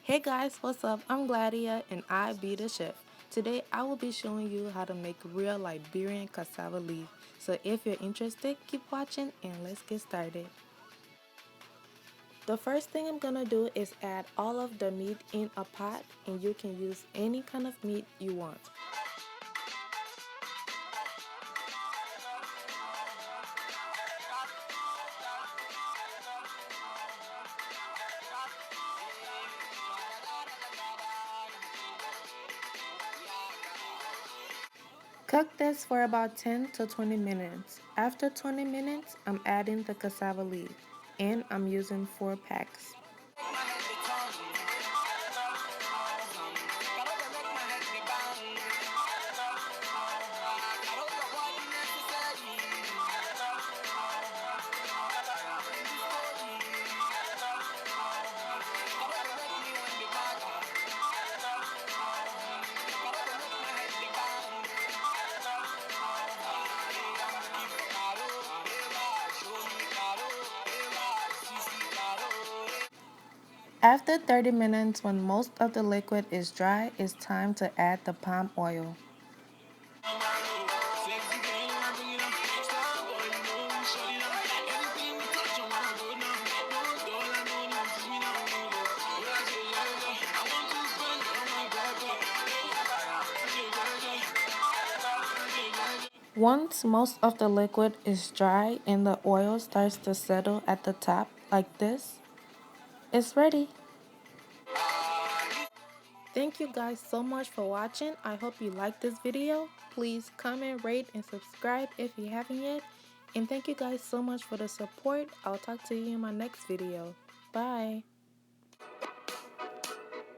Hey guys, what's up? I'm Gladia and I be the chef. Today I will be showing you how to make real Liberian cassava leaf. So if you're interested, keep watching and let's get started. The first thing I'm gonna do is add all of the meat in a pot, and you can use any kind of meat you want. Cook this for about 10 to 20 minutes. After 20 minutes, I'm adding the cassava leaf, and I'm using 4 packs. After 30 minutes, when most of the liquid is dry, it's time to add the palm oil. Once most of the liquid is dry and the oil starts to settle at the top like this, it's ready. Thank you guys so much for watching. I hope you liked this video. Please comment, rate, and subscribe if you haven't yet. And thank you guys so much for the support. I'll talk to you in my next video. Bye.